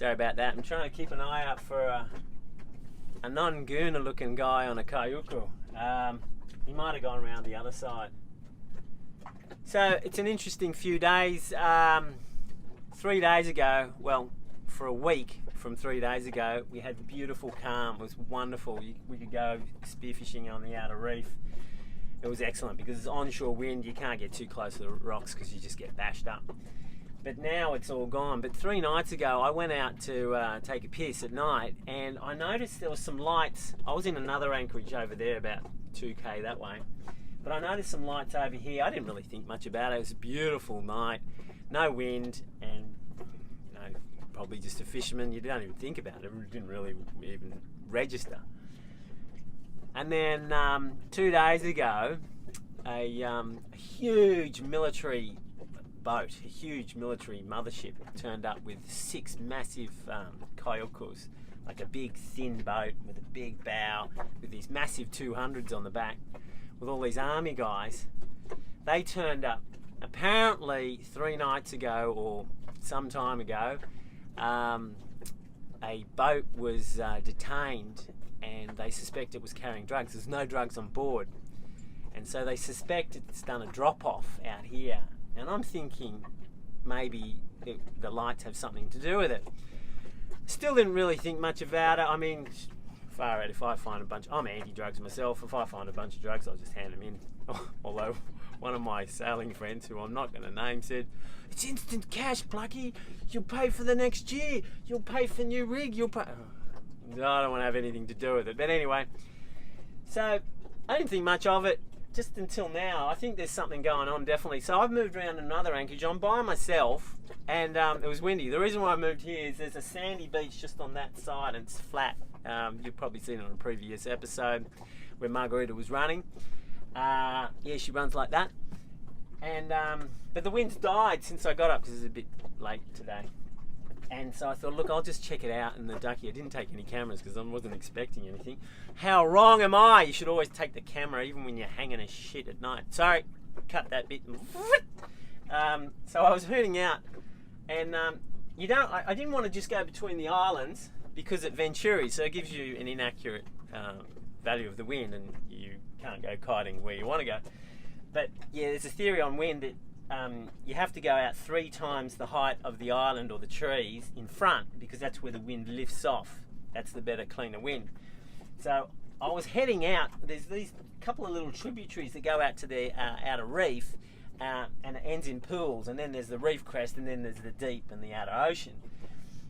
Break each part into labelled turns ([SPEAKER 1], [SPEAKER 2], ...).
[SPEAKER 1] Sorry about that. I'm trying to keep an eye out for a non-gooner looking guy on a kayuku. He might have gone around the other side. So it's an interesting few days. 3 days ago, well, for a week from 3 days ago, we had beautiful calm. It was wonderful. We could go spearfishing on the outer reef. It was excellent because it's onshore wind. You can't get too close to the rocks because you just get bashed up. But now it's all gone. But 3 nights ago, I went out to take a piss at night, and I noticed there was some lights. I was in another anchorage over there, about 2k that way. But I noticed some lights over here. I didn't really think much about it. It was a beautiful night, no wind, and you know, probably just a fisherman. You don't even think about it. It didn't really even register. And then 2 days ago, a huge military boat, a huge military mothership turned up with 6 massive kayukus, like a big thin boat with a big bow, with these massive 200s on the back, with all these army guys. They turned up apparently 3 nights ago or some time ago. A boat was detained, and they suspect it was carrying drugs. There's no drugs on board, and so they suspect it's done a drop-off out here. And I'm thinking maybe the lights have something to do with it. Still didn't really think much about it. I mean, far out, if I find a bunch, I'm anti-drugs myself. If I find a bunch of drugs, I'll just hand them in. Although one of my sailing friends, who I'm not going to name, said, "It's instant cash, Plucky. You'll pay for the next year. You'll pay for new rig. You'll pay." I don't want to have anything to do with it. But anyway, so I didn't think much of it just until now. I think there's something going on, definitely. So I've moved around another anchorage. I'm by myself, and it was windy. The reason why I moved here is there's a sandy beach just on that side, and it's flat. You've probably seen it on a previous episode where Margarita was running. Yeah, she runs like that. And but the wind's died since I got up because it's a bit late today. And so I thought, look, I'll just check it out in the ducky. I didn't take any cameras because I wasn't expecting anything. How wrong am I? You should always take the camera even when you're hanging a shit at night. Sorry, cut that bit. So I was hooting out, and I didn't want to just go between the islands because it venturi, so it gives you an inaccurate value of the wind, and you can't go kiting where you want to go. But yeah, there's a theory on wind that you have to go out 3 times the height of the island or the trees in front, because that's where the wind lifts off. That's the better, cleaner wind. So I was heading out. There's these couple of little tributaries that go out to the outer reef, and it ends in pools, and then there's the reef crest, and then there's the deep and the outer ocean.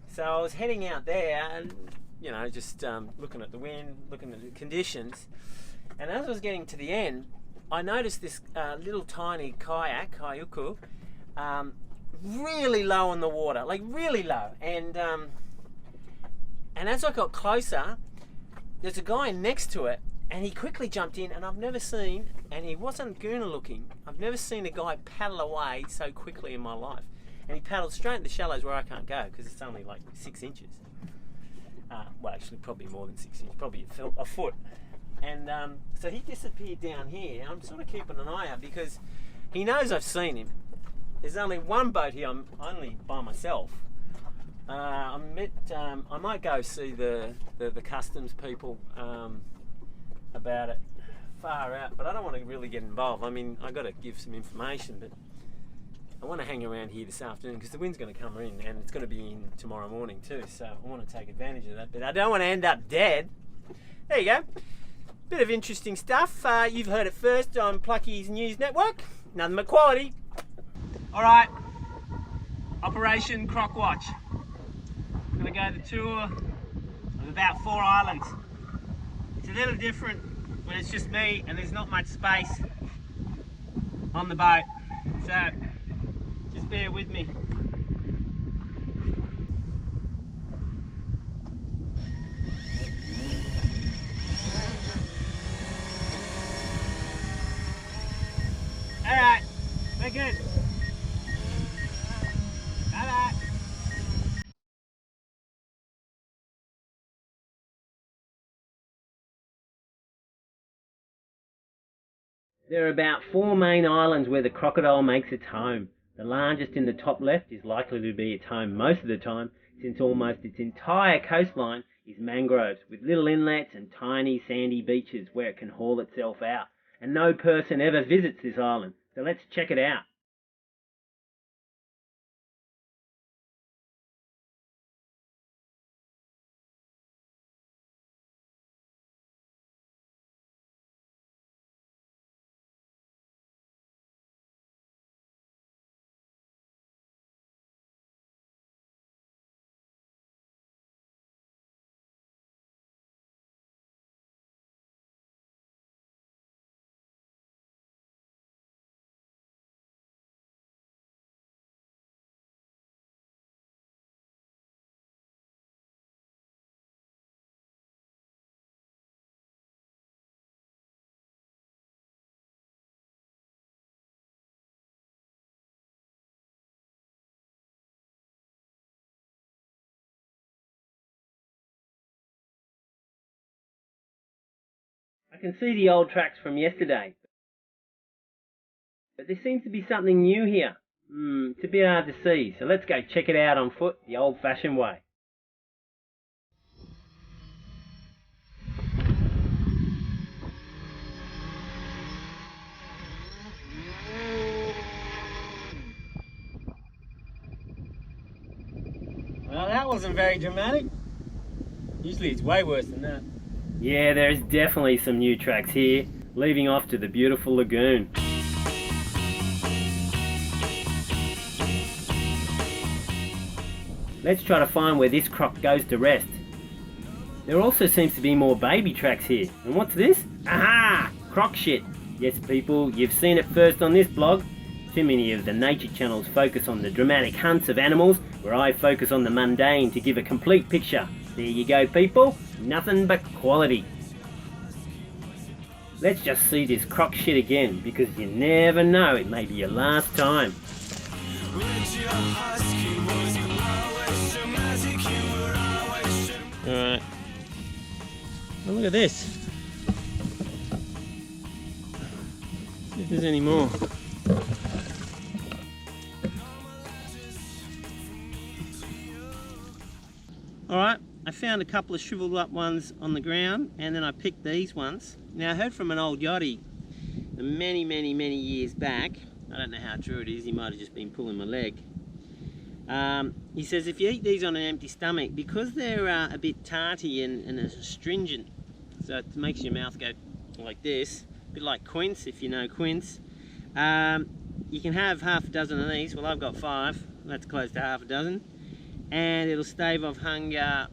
[SPEAKER 1] So I was heading out there, and you know, just looking at the wind, looking at the conditions. And as I was getting to the end, I noticed this little tiny kayuku, really low in the water, like really low. And as I got closer, there's a guy next to it, and he quickly jumped in, and I've never seen, and he wasn't gooner looking, I've never seen a guy paddle away so quickly in my life. And he paddled straight into the shallows where I can't go because it's only like 6 inches. Well, actually probably more than 6 inches, probably a foot. And so he disappeared down here. I'm sort of keeping an eye out because he knows I've seen him. There's only one boat here. I'm only by myself. I might go see the customs people about it. Far out, but I don't want to really get involved. I mean, I got to give some information, but I want to hang around here this afternoon because the wind's going to come in, and it's going to be in tomorrow morning too. So I want to take advantage of that, but I don't want to end up dead. There you go. Bit of interesting stuff. You've heard it first on Plucky's News Network. Nothing but quality. All right, Operation Croc Watch. I'm going to go the tour of about 4 islands. It's a little different when it's just me and there's not much space on the boat. So just bear with me. Alright, we're good. Bye-bye. There are about 4 main islands where the crocodile makes its home. The largest in the top left is likely to be its home most of the time, since almost its entire coastline is mangroves, with little inlets and tiny sandy beaches where it can haul itself out. And no person ever visits this island, so let's check it out. I can see the old tracks from yesterday, but there seems to be something new here. It's a bit hard to see, so let's go check it out on foot the old-fashioned way. Well, that wasn't very dramatic. Usually it's way worse than that. Yeah, there's definitely some new tracks here, leading off to the beautiful lagoon. Let's try to find where this croc goes to rest. There also seems to be more baby tracks here. And what's this? Aha! Croc shit. Yes, people, you've seen it first on this blog. Too many of the nature channels focus on the dramatic hunts of animals, where I focus on the mundane to give a complete picture. There you go, people. Nothing but quality. Let's just see this croc shit again, because you never know, it may be your last time. Alright. Well, look at this. See if there's any more. Alright, I found a couple of shriveled up ones on the ground, and then I picked these ones. Now, I heard from an old yachty many years back, I don't know how true it is, he might have just been pulling my leg. He says if you eat these on an empty stomach, because they're a bit tarty and astringent, so it makes your mouth go like this, a bit like quince, if you know quince. You can have half a dozen of these. Well, I've got 5, that's close to half a dozen, and it'll stave off hunger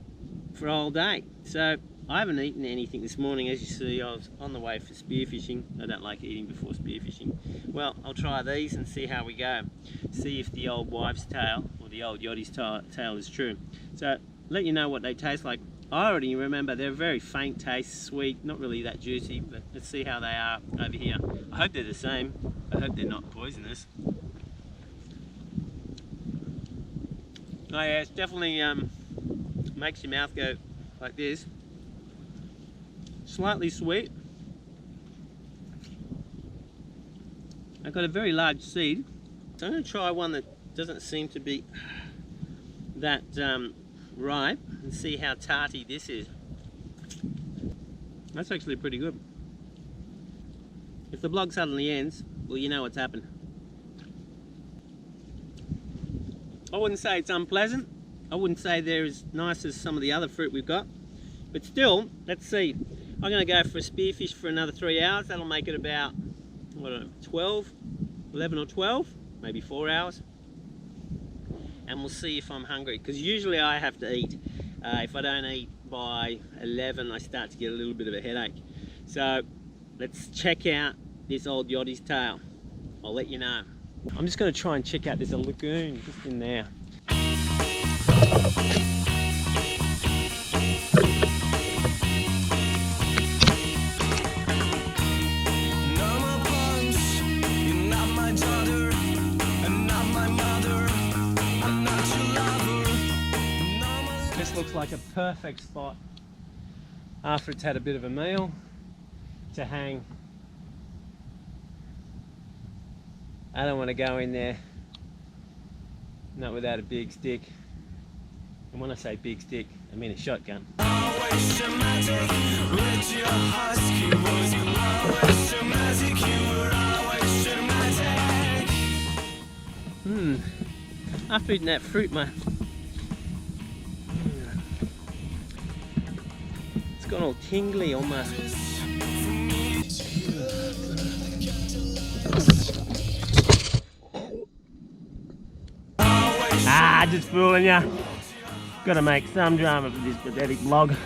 [SPEAKER 1] for a whole day. So I haven't eaten anything this morning. As you see, I was on the way for spearfishing. I don't like eating before spearfishing. Well, I'll try these and see how we go. See if the old wives' tale, or the old yachty's tale is true. So, let you know what they taste like. I already remember they're very faint taste, sweet, not really that juicy, but let's see how they are over here. I hope they're the same. I hope they're not poisonous. Oh yeah, it's definitely makes your mouth go like this. Slightly sweet. I've got a very large seed. So I'm going to try one that doesn't seem to be that ripe and see how tarty this is. That's actually pretty good. If the blog suddenly ends, well, you know what's happened. I wouldn't say it's unpleasant. I wouldn't say they're as nice as some of the other fruit we've got. But still, let's see. I'm going to go for a spearfish for another 3 hours. That'll make it about, I don't know, 12, 11 or 12, maybe 4 hours. And we'll see if I'm hungry, because usually I have to eat. If I don't eat by 11, I start to get a little bit of a headache. So let's check out this old yachty's tail. I'll let you know. I'm just going to try and check out, there's a lagoon just in there. This looks like a perfect spot after it's had a bit of a meal to hang. I don't want to go in there, not without a big stick. And when I say big stick, I mean a shotgun. After eating that fruit, it's gone all tingly almost. Just fooling ya. Gotta make some drama for this pathetic vlog.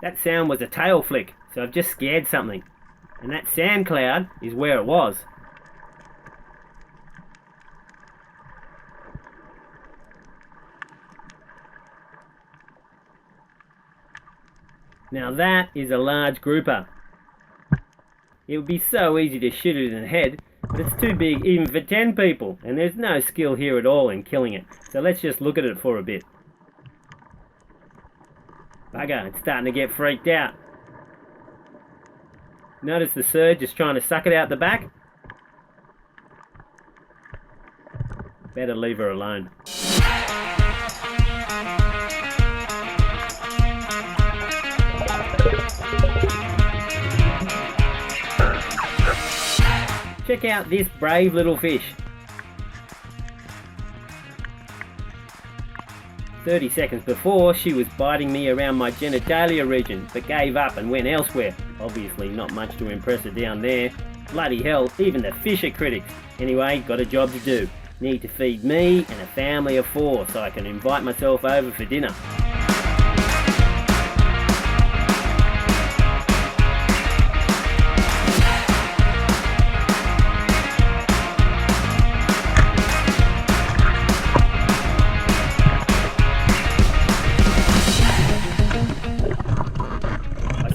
[SPEAKER 1] That sound was a tail flick, so I've just scared something. And that sand cloud is where it was. Now that is a large grouper. It would be so easy to shoot it in the head, but it's too big even for 10 people, and there's no skill here at all in killing it. So let's just look at it for a bit. Bugger, it's starting to get freaked out. Notice the surge is trying to suck it out the back? Better leave her alone. Check out this brave little fish. 30 seconds before, she was biting me around my genitalia region, but gave up and went elsewhere. Obviously not much to impress her down there. Bloody hell, even the fish are critics. Anyway, got a job to do. Need to feed me and a family of 4 so I can invite myself over for dinner.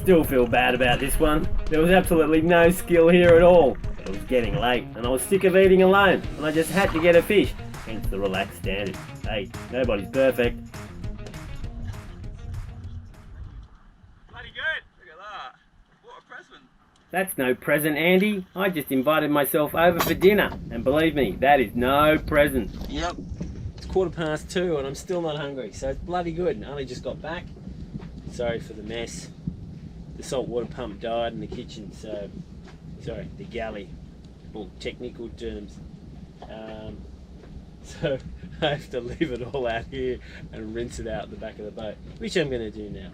[SPEAKER 1] Still feel bad about this one. There was absolutely no skill here at all. It was getting late and I was sick of eating alone and I just had to get a fish, hence the relaxed standard. Hey, nobody's perfect.
[SPEAKER 2] Bloody good! Look at that. What a present.
[SPEAKER 1] That's no present, Andy. I just invited myself over for dinner, and believe me, that is no present.
[SPEAKER 2] Yep.
[SPEAKER 1] It's 2:15 and I'm still not hungry, so it's bloody good. I only just got back. Sorry for the mess. The salt water pump died in the kitchen, so sorry, the galley, all technical terms. So I have to leave it all out here and rinse it out the back of the boat, which I'm going to do now.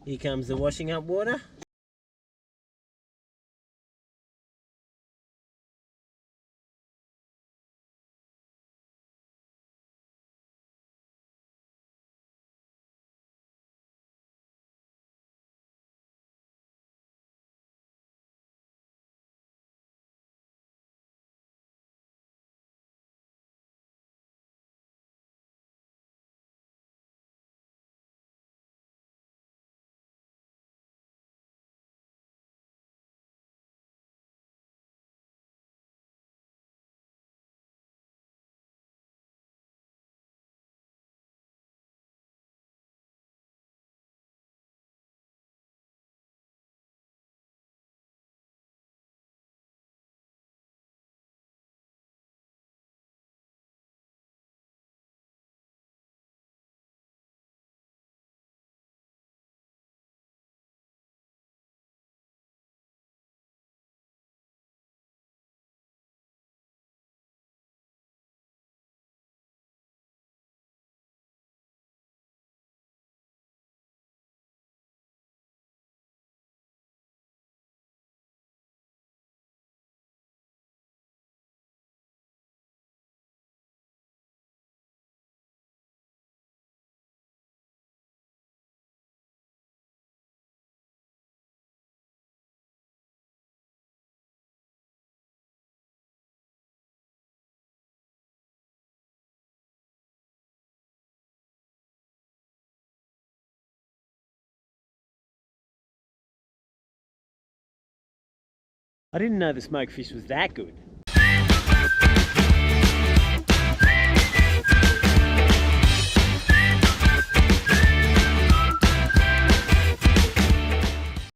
[SPEAKER 1] Here comes the washing up water. I didn't know the smoked fish was that good.